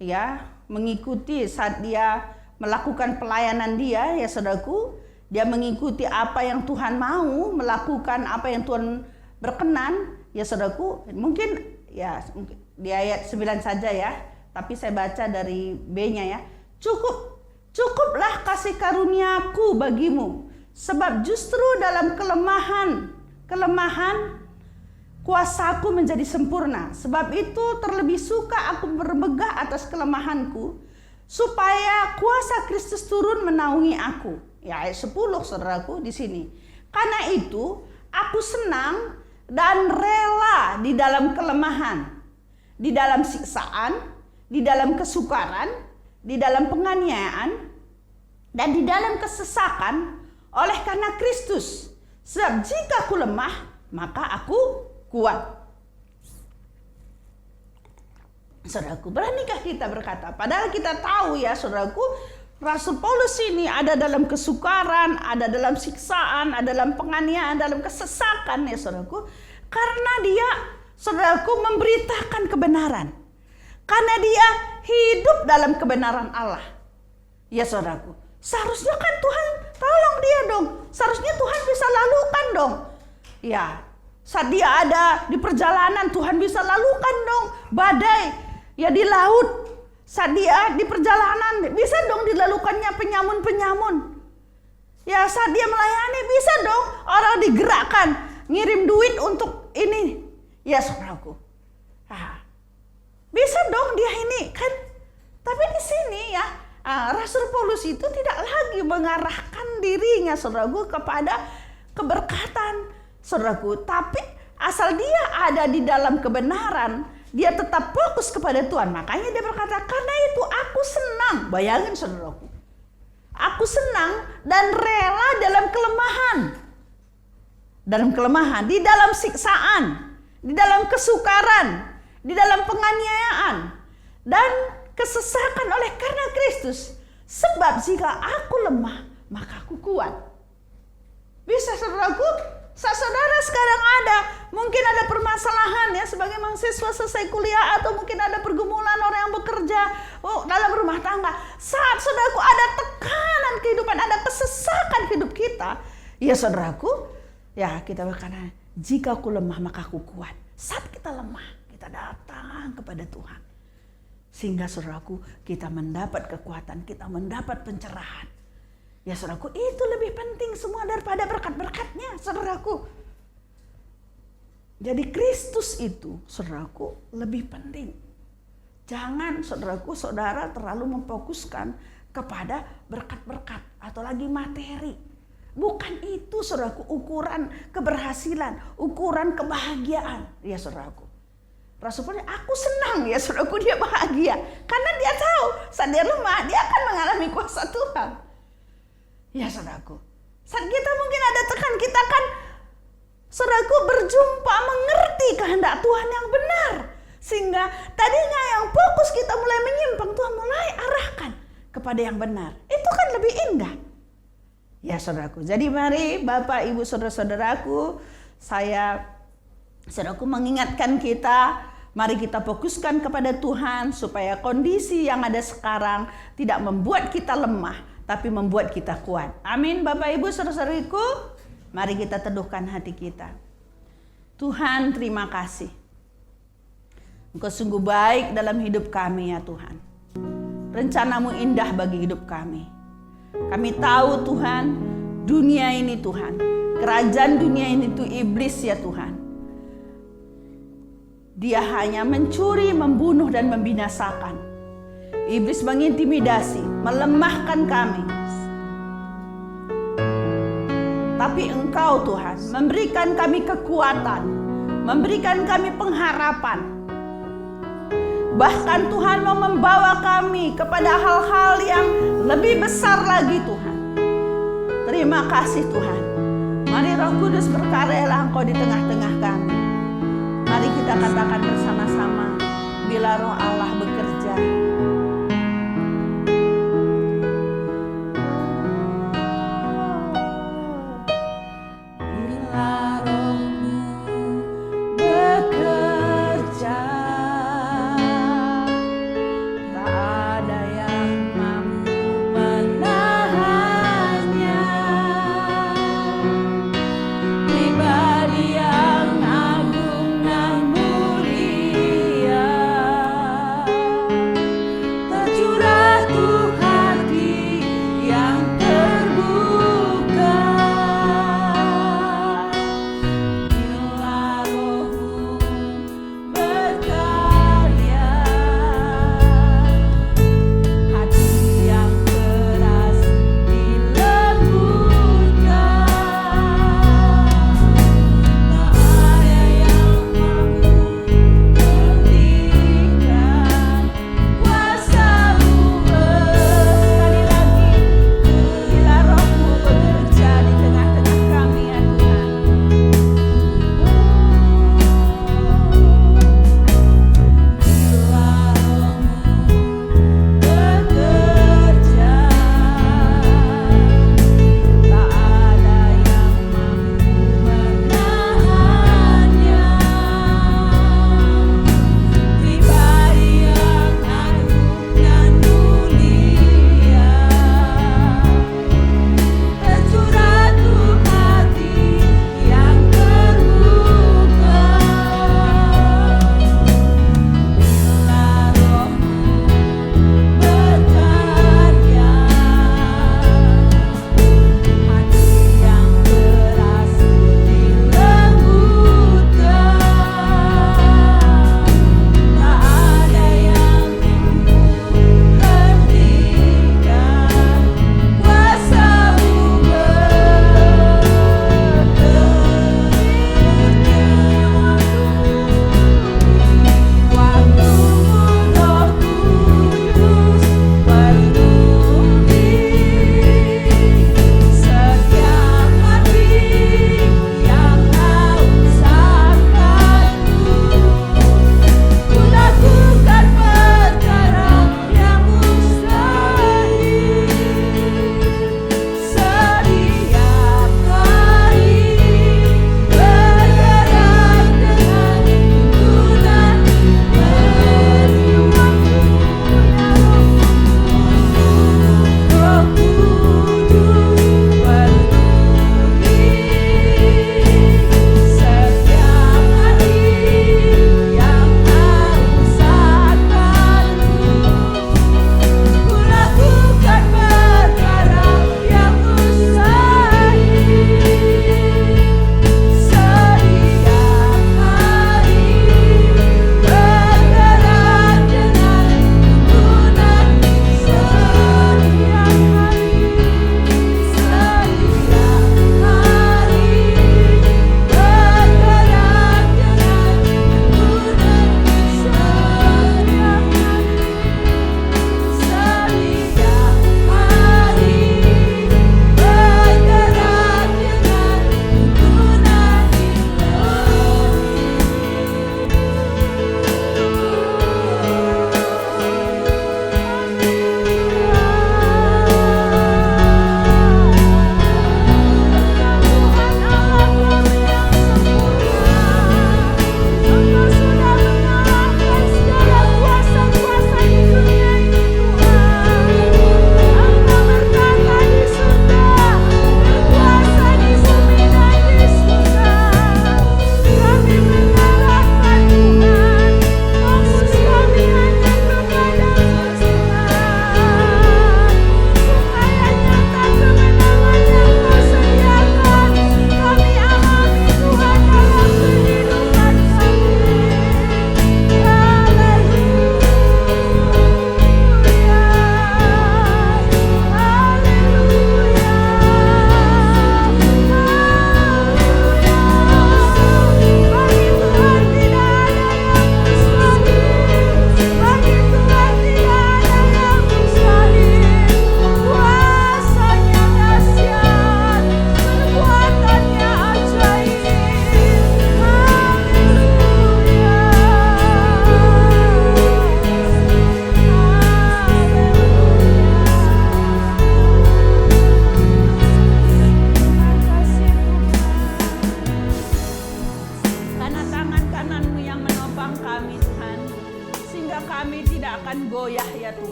ya, mengikuti, saat dia melakukan pelayanan dia, ya saudaraku, dia mengikuti apa yang Tuhan mau, melakukan apa yang Tuhan berkenan, ya saudaraku, mungkin ya di ayat 9 saja ya, tapi saya baca dari B-nya ya. Cukuplah kasih karuniaku bagimu, sebab justru dalam kelemahan kuasaku menjadi sempurna. Sebab itu terlebih suka aku bermegah atas kelemahanku, supaya kuasa Kristus turun menaungi aku. Ya, ayat 10 saudaraku di sini. Karena itu aku senang dan rela di dalam kelemahan, di dalam siksaan, di dalam kesukaran, di dalam penganiayaan, dan di dalam kesesakan oleh karena Kristus. Sebab jika aku lemah, maka aku kuat. Saudaraku, beranikah kita berkata? Padahal kita tahu ya saudaraku, Rasul Paulus ini ada dalam kesukaran, ada dalam siksaan, ada dalam penganiayaan, dalam kesesakan ya saudaraku. Karena dia, saudaraku, memberitakan kebenaran. Karena dia hidup dalam kebenaran Allah. Ya saudaraku, seharusnya kan Tuhan tolong dia dong. Seharusnya Tuhan bisa lalukan dong. Ya, saat dia ada di perjalanan, Tuhan bisa lalukan dong badai. Ya di laut, saat dia di perjalanan bisa dong dilalukannya penyamun-penyamun. Ya saat dia melayani bisa dong orang digerakkan ngirim duit untuk ini. Ya saudaraku, bisa dong dia ini kan. Tapi di sini ya Rasul Paulus itu tidak lagi mengarahkan dirinya saudaraku kepada keberkatan saudaraku. Tapi asal dia ada di dalam kebenaran, dia tetap fokus kepada Tuhan. Makanya dia berkata, karena itu aku senang. Bayangin saudaraku. Aku senang dan rela dalam kelemahan. Dalam kelemahan, di dalam siksaan, di dalam kesukaran, di dalam penganiayaan, dan kesesakan oleh karena Kristus. Sebab jika aku lemah, maka aku kuat. Bisa saudaraku? Saat saudara sekarang mungkin ada permasalahan ya sebagai mahasiswa selesai kuliah, atau mungkin ada pergumulan orang yang bekerja dalam rumah tangga. Saat saudaraku ada tekanan kehidupan, ada kesesakan hidup kita, ya saudaraku, ya kita berkata, jika aku lemah maka aku kuat. Saat kita lemah, kita datang kepada Tuhan. Sehingga saudaraku, kita mendapat kekuatan, kita mendapat pencerahan. Ya saudaraku, itu lebih penting semua daripada berkat-berkatnya saudaraku. Jadi Kristus itu saudaraku lebih penting. Jangan saudaraku, saudara terlalu memfokuskan kepada berkat-berkat atau lagi materi. Bukan itu saudaraku ukuran keberhasilan, ukuran kebahagiaan. Ya saudaraku, Rasul Paulus, aku senang ya saudaraku, dia bahagia. Karena dia tahu saat dia lemah, dia akan mengalami kuasa Tuhan. Ya saudaraku, saat kita mungkin ada tekan, kita kan saudaraku berjumpa, mengerti kehendak Tuhan yang benar. Sehingga tadinya yang fokus kita mulai menyimpang, Tuhan mulai arahkan kepada yang benar. Itu kan lebih indah. Ya saudaraku, jadi mari Bapak Ibu saudara-saudaraku, saudaraku mengingatkan kita, mari kita fokuskan kepada Tuhan supaya kondisi yang ada sekarang tidak membuat kita lemah, tapi membuat kita kuat. Amin Bapak Ibu saudara-saudariku. Mari kita teduhkan hati kita. Tuhan, terima kasih. Engkau sungguh baik dalam hidup kami ya Tuhan. Rencanamu indah bagi hidup kami. Kami tahu Tuhan, dunia ini Tuhan, kerajaan dunia ini itu iblis ya Tuhan. Dia hanya mencuri, membunuh dan membinasakan. Iblis mengintimidasi, melemahkan kami. Tapi Engkau Tuhan memberikan kami kekuatan, memberikan kami pengharapan. Bahkan Tuhan mau membawa kami kepada hal-hal yang lebih besar lagi Tuhan. Terima kasih Tuhan. Mari Roh Kudus berkaryalah Engkau di tengah-tengah kami. Mari kita katakan bersama-sama, bila Roh Allah bekerja,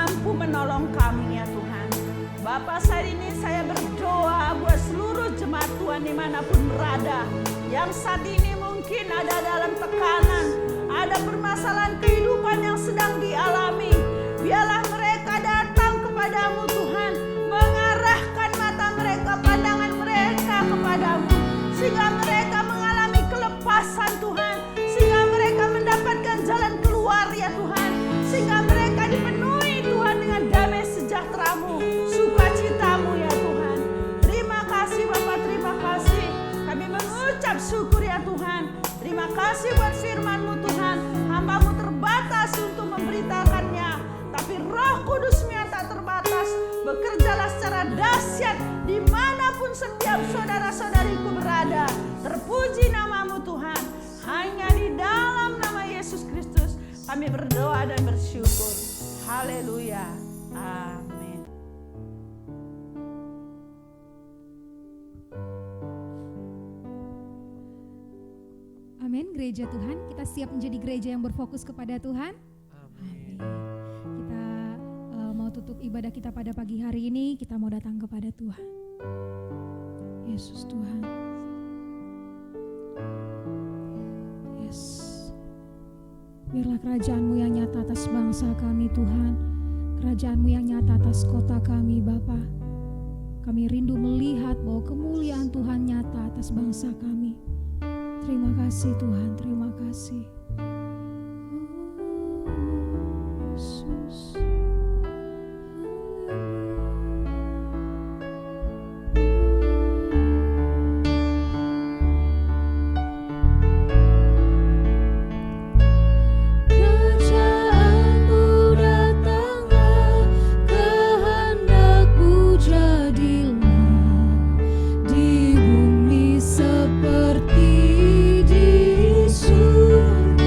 mampu menolong kami ya Tuhan. Bapa, saat ini saya berdoa buat seluruh jemaat Tuhan dimanapun berada, yang saat ini mungkin ada dalam tekanan, ada permasalahan kehidupan yang sedang dialami. Biarlah mereka datang kepadamu Tuhan, mengarahkan mata mereka, pandangan mereka kepadamu, sehingga mereka mengalami kelepasan Tuhan, sehingga mereka mendapatkan jalan keluar ya Tuhan, sehingga mereka dipenuhi Tuhan dengan damai sejahtera-Mu, sukacita-Mu ya Tuhan. Terima kasih Bapa, terima kasih. Kami mengucap syukur ya Tuhan. Terima kasih buat firman-Mu Tuhan. Hamba-Mu terbatas untuk memberitakannya, tapi Roh Kudus-Mu yang tak terbatas bekerjalah secara dahsyat dimanapun setiap saudara-saudariku berada. Terpuji nama-Mu Tuhan. Hanya di dalam nama Yesus Kristus kami berdoa dan bersyukur. Haleluya. Amin. Amin. Gereja Tuhan, kita siap menjadi gereja yang berfokus kepada Tuhan. Amin. Kita mau tutup ibadah kita pada pagi hari ini. Kita mau datang kepada Tuhan. Yesus Tuhan. Yes. Biarlah kerajaan-Mu yang nyata atas bangsa kami Tuhan. Kerajaan-Mu yang nyata atas kota kami Bapa. Kami rindu melihat bahwa kemuliaan Tuhan nyata atas bangsa kami. Terima kasih Tuhan, terima kasih. Yesus. Seperti di surga.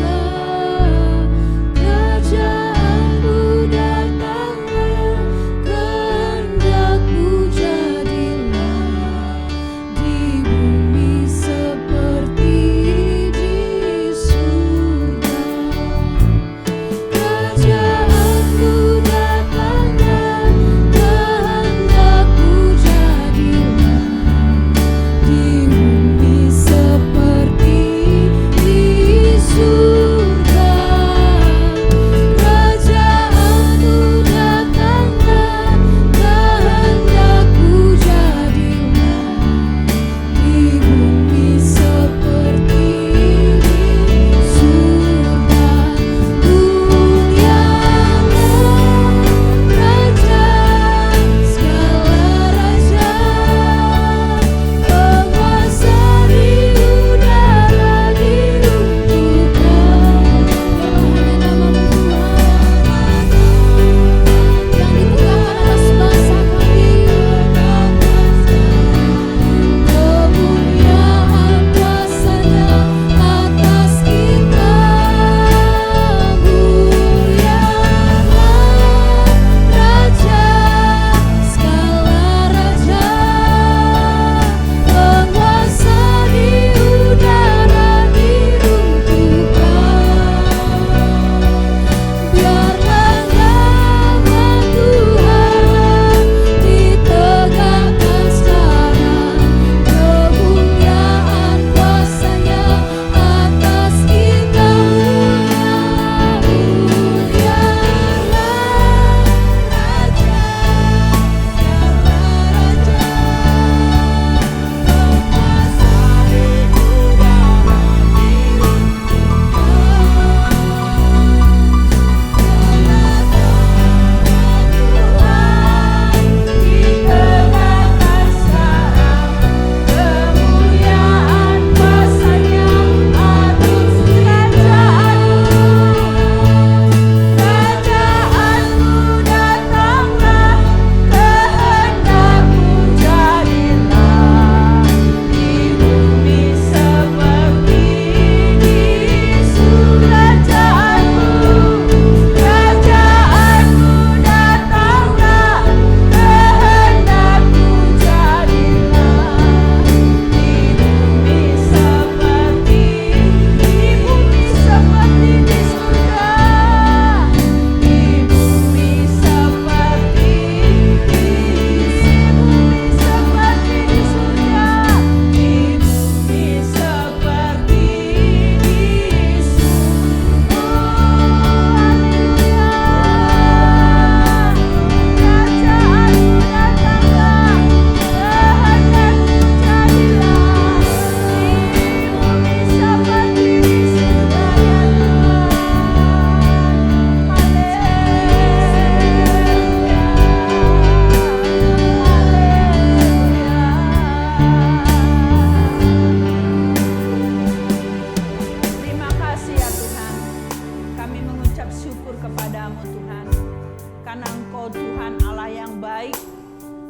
karena Engkau Tuhan Allah yang baik,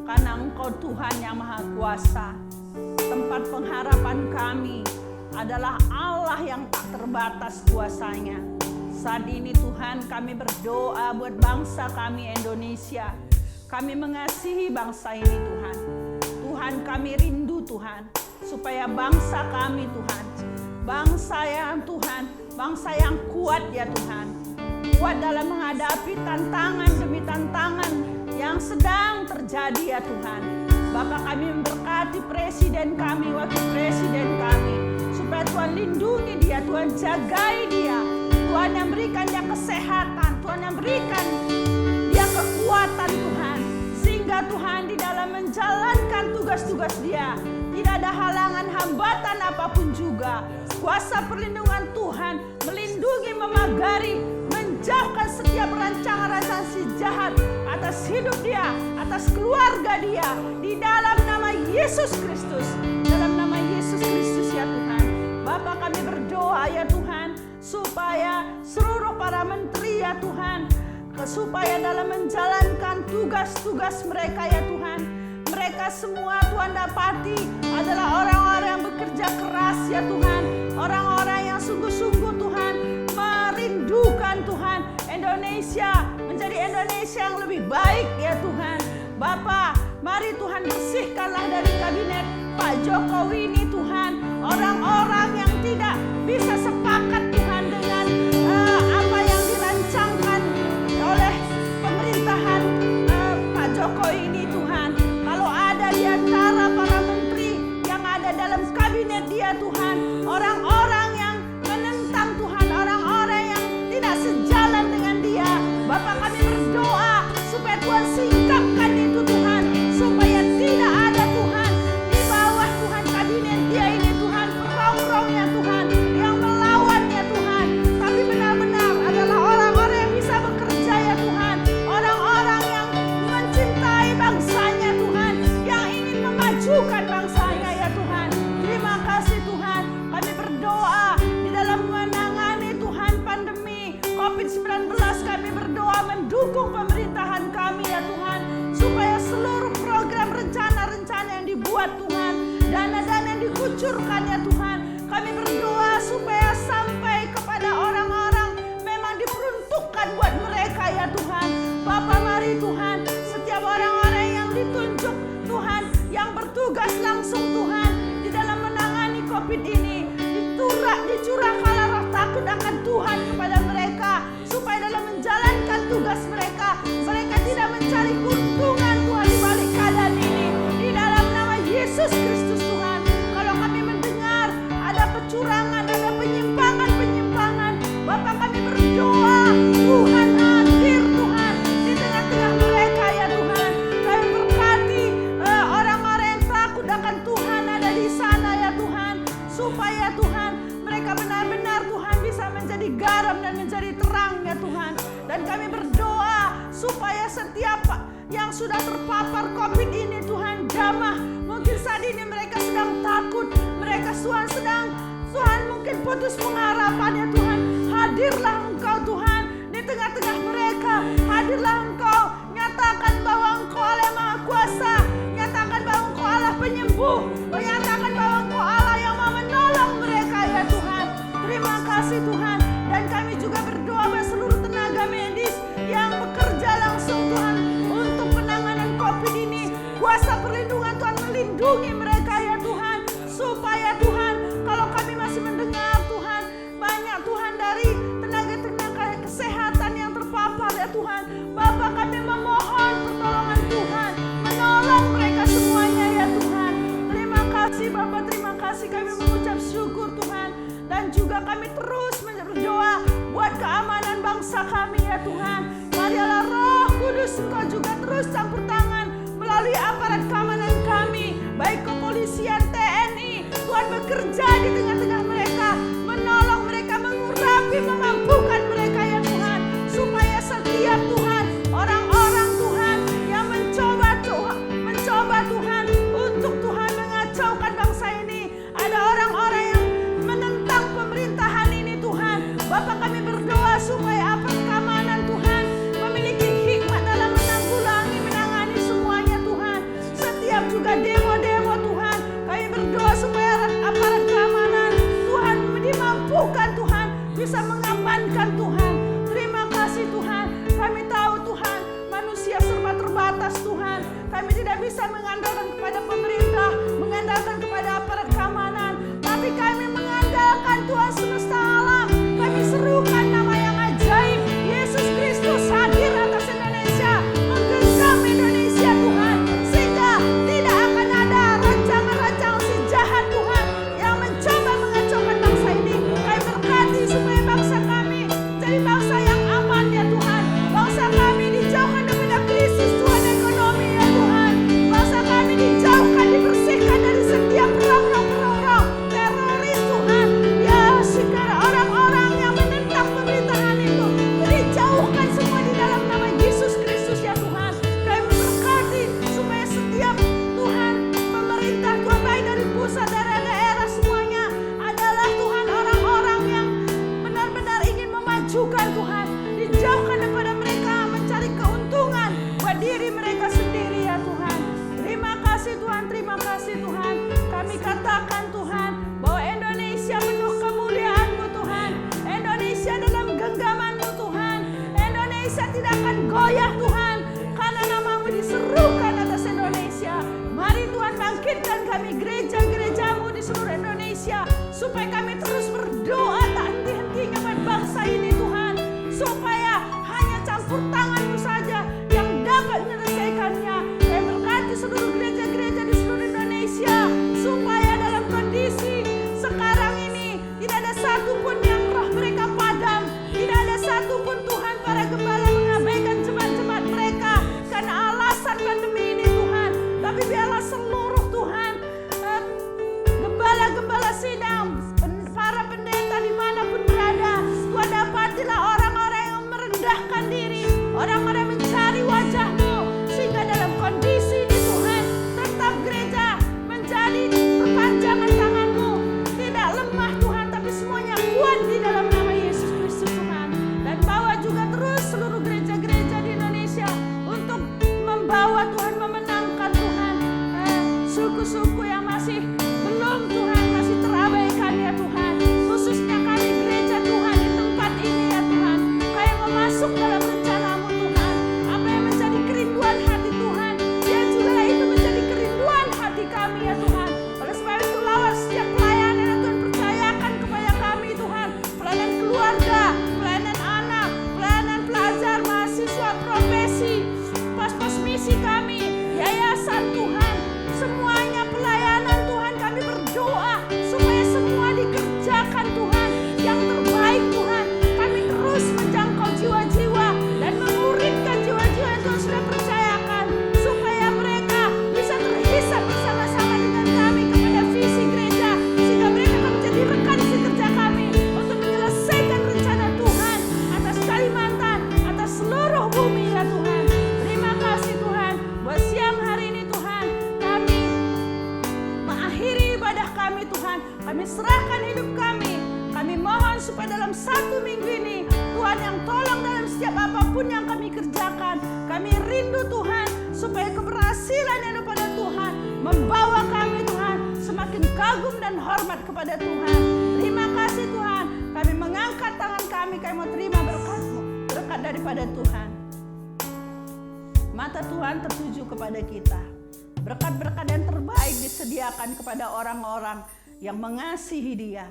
karena Engkau Tuhan yang Maha Kuasa. Tempat pengharapan kami adalah Allah yang tak terbatas kuasanya. Saat ini Tuhan, kami berdoa buat bangsa kami Indonesia. Kami mengasihi bangsa ini Tuhan. Tuhan, kami rindu Tuhan, supaya bangsa kami Tuhan, bangsa yang Tuhan, bangsa yang kuat ya Tuhan, kuat dalam menghadapi tantangan demi tantangan yang sedang terjadi ya Tuhan. Bapa, kami memberkati presiden kami, wakil presiden kami, supaya Tuhan lindungi dia, Tuhan jagai dia, Tuhan yang berikan dia kesehatan, Tuhan yang berikan dia kekuatan Tuhan, sehingga Tuhan di dalam menjalankan tugas-tugas dia tidak ada halangan hambatan apapun juga. Kuasa perlindungan Tuhan melindungi, memagari, menjauhkan setiap rancangan-rancangan si jahat atas hidup dia, atas keluarga dia, di dalam nama Yesus Kristus, dalam nama Yesus Kristus ya Tuhan. Bapa, kami berdoa ya Tuhan, supaya seluruh para menteri ya Tuhan, supaya dalam menjalankan tugas-tugas mereka ya Tuhan, mereka semua Tuhan dapati adalah orang-orang yang bekerja keras ya Tuhan, orang-orang yang sungguh-sungguh Tuhan merindukan Tuhan Indonesia menjadi Indonesia yang lebih baik ya Tuhan. Bapa, mari Tuhan bersihkanlah dari kabinet Pak Jokowi ini Tuhan, orang-orang yang tidak bisa sepakat Tuhan dengan apa yang dirancangkan oleh pemerintahan Pak Jokowi ini Tuhan. Kalau ada di antara para menteri yang ada dalam kabinet dia Tuhan, orang-orang yang menentang Tuhan, orang-orang yang tidak sejalan dengan dia, Bapa, kami berdoa supaya Tuhan singkapkan itu Tuhan, supaya tidak ada Tuhan di bawah Tuhan kabinet dia ini Tuhan, rongrongnya Tuhan yang melawannya Tuhan, tapi benar-benar adalah orang-orang yang bisa bekerja ya Tuhan, orang-orang yang mencintai bangsanya Tuhan, yang ingin memajukan bangsanya ya Tuhan. Terima kasih Tuhan, kami berdoa di dalam menangani Tuhan pandemi COVID-19, kami berdoa mendukung pemerintahan kami ya Tuhan, supaya seluruh program rencana-rencana yang dibuat Tuhan, dana-dana yang dikucurkan ya Tuhan, kami berdoa supaya sampai kepada orang-orang memang diperuntukkan buat mereka ya Tuhan. Bapa, mari Tuhan, setiap orang-orang yang ditunjuk Tuhan, yang bertugas langsung Tuhan di dalam menangani COVID ini, dicurahkanlah roh takut akan Tuhan kepada mereka, supaya dalam menjalankan tugas mereka, mereka tidak mencari keuntungan Tuhan di balik keadaan ini, di dalam nama Yesus Kristus Tuhan. Kalau kami mendengar ada kecurangan, ada penyimpangan, Bapa, kami berdoa Tuhan hadir Tuhan di tengah-tengah mereka ya Tuhan. Kami berkati orang-orang yang takut akan Tuhan ada di sana ya Tuhan, supaya Tuhan mereka benar-benar Tuhan bisa menjadi garam dan menjadi terang ya Tuhan. Dan kami berdoa supaya setiap yang sudah terpapar COVID ini Tuhan jamah, mungkin saat ini mereka sedang takut, mereka Tuhan mungkin putus pengharapan ya Tuhan. Hadirlah Engkau Tuhan di tengah-tengah mereka, hadirlah Engkau, nyatakan bahwa Engkau Allah yang Maha Kuasa, nyatakan bahwa Engkau Allah penyembuh, menyatakan bahwa Engkau Allah yang mau menolong mereka ya Tuhan. Terima kasih Tuhan. Dan kami juga berdoa bagi seluruh tenaga medis yang bekerja langsung Tuhan untuk penanganan COVID ini. Kuasa perlindungan Tuhan melindungi mereka ya Tuhan, supaya Tuhan, kalau kami masih mendengar Tuhan, banyak Tuhan dari tenaga-tenaga kesehatan yang terpapar ya Tuhan, Bapa, kami memohon pertolongan Tuhan, menolong mereka semuanya ya Tuhan. Terima kasih Bapa, terima kasih, kami mengucap syukur Tuhan. Dan juga kami terus berdoa buat keamanan bangsa kami ya Tuhan. Marilah Roh Kudus Engkau juga terus campur tangan melalui aparat keamanan kami, baik kepolisian, TNI, Tuhan bekerja di tengah-tengah mereka, menolong mereka, mengurapi, memampukan mereka ya Tuhan, supaya setiap Tuhan, orang-orang Tuhan yang mencoba Tuhan untuk Tuhan mengacaukan bangsa ini, ada orang-orang yang menentang pemerintahan ini Tuhan. Bapak, kami berdoa supaya aparat keamanan Tuhan memiliki terbatas Tuhan. Kami tidak bisa mengandalkan kepada pemerintah, mengandalkan kepada aparat keamanan, tapi kami mengandalkan Tuhan semesta alam. Kami serukan nama yang ajaib, Yesus Kristus hadir atas Indonesia, menggenggam Indonesia Tuhan, sehingga tidak akan ada rancangan-rancangan si jahat Tuhan yang mencoba mengacaukan bangsa ini. Kami berkati supaya bangsa kami jadi bangsa yang aman ya Tuhan. Bangsa kami dijauhkan daripada krisis Tuhan ekonomi ya Tuhan. Bangsa kami dijauhkan, dibersihkan dari setiap perang-perang teroris Tuhan. Ya segala orang-orang yang menentang pemerintahan itu dijauhkan semua di dalam nama Yesus Kristus ya Tuhan. Kami berkati supaya setiap Tuhan pemerintah Tuhan baik dari pusat daerah-daerah semuanya adalah Tuhan orang-orang yang benar-benar ingin memajukan Tuhan. Dijauhkan daripada mereka mencari keuntungan buat diri mereka sendiri ya Tuhan. Terima kasih Tuhan, terima kasih Tuhan. Kami katakan Tuhan bahwa Indonesia penuh kemuliaan-Mu Tuhan. Indonesia dalam genggaman-Mu Tuhan. Indonesia tidak akan goyah Tuhan, karena nama-Mu diserukan atas Indonesia. Mari Tuhan bangkitkan kami gereja-gereja-Mu di seluruh Indonesia, supaya kami terus berdoa tak henti-hentinya buat bangsa ini Tuhan, supaya hanya campur tangan-Mu saja yang dapat menyelesaikannya. Kami berkati seluruh gereja-gereja di seluruh Indonesia, supaya dalam kondisi sekarang ini tidak ada satupun yang roh mereka padam, tidak ada satupun Tuhan para gembala mengabaikan jemaat-jemaat mereka karena alasan pandemi ini Tuhan. Tapi biarlah seluruh Tuhan gembala-gembala sidang, para pendeta dimanapun berada, Tuhan dapatilah orang-orang yang merendahkan diri, orang-orang mencari wajah-Mu, sehingga dalam kondisi ini Tuhan tetap gereja menjadi perpanjangan tangan-Mu, tidak lemah Tuhan, tapi semuanya kuat di dalam nama Yesus Kristus Tuhan. Dan bawa juga terus seluruh gereja-gereja di Indonesia untuk membawa Tuhan, memenangkan Tuhan suku-suku yang masih belum Tuhan, masih terabaikan ya Tuhan. Khususnya kami gereja Tuhan di tempat ini ya Tuhan, kayak memasuk dalam rencana-Mu Tuhan. Apa yang menjadi kerinduan hati Tuhan, biar juga itu menjadi kerinduan hati kami ya Tuhan. Oleh sebab itu lawat setiap pelayanan yang Tuhan percayakan kepada kami Tuhan, pelayanan keluarga, pelayanan anak, pelayanan pelajar, mahasiswa, profesi, pos-pos misi kami, yayasan Tuhan, semuanya pelayanan Tuhan, kami berdoa supaya semua dikerjakan Tuhan yang terbaik Tuhan. Kami terus menjangkau jiwa-jiwa dan memuridkan jiwa-jiwa yang Tuhan sudah percayakan, supaya mereka bisa terhisap bersama-sama dengan kami kepada visi gereja, sehingga mereka akan menjadi rekan sekerja kami untuk menyelesaikan rencana Tuhan atas Kalimantan, atas seluruh bumi ya Tuhan. Terima kasih Tuhan buat siang hari ini Tuhan. Kami mengakhiri ibadah kami Tuhan, kami serahkan hidup kami. Kami mohon supaya dalam satu minggu ini Tuhan yang tolong dalam setiap apapun yang kami kerjakan. Kami rindu Tuhan supaya keberhasilan yang daripada Tuhan membawa kami Tuhan semakin kagum dan hormat kepada Tuhan. Terima kasih Tuhan. Kami mengangkat tangan kami mau terima berkat-Mu, berkat daripada Tuhan. Mata Tuhan tertuju kepada kita. Berkat-berkat yang terbaik disediakan kepada orang-orang yang mengasihi Dia.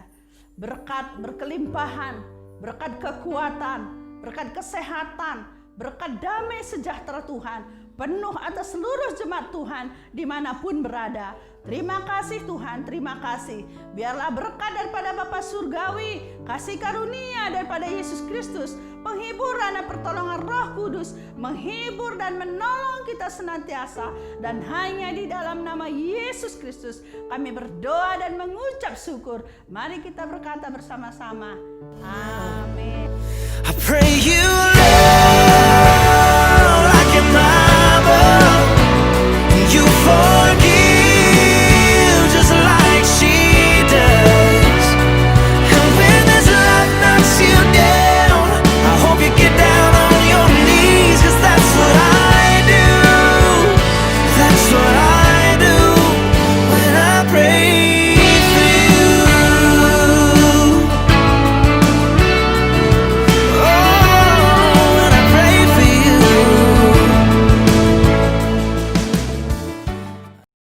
Berkat berkelimpahan, berkat kekuatan, berkat kesehatan, berkat damai sejahtera Tuhan penuh atas seluruh jemaat Tuhan dimanapun berada. Terima kasih Tuhan, terima kasih. Biarlah berkat daripada Bapa Surgawi, kasih karunia daripada Yesus Kristus, penghiburan dan pertolongan Roh Kudus menghibur dan menolong kita senantiasa. Dan hanya di dalam nama Yesus Kristus kami berdoa dan mengucap syukur. Mari kita berkata bersama-sama. Amin. I pray you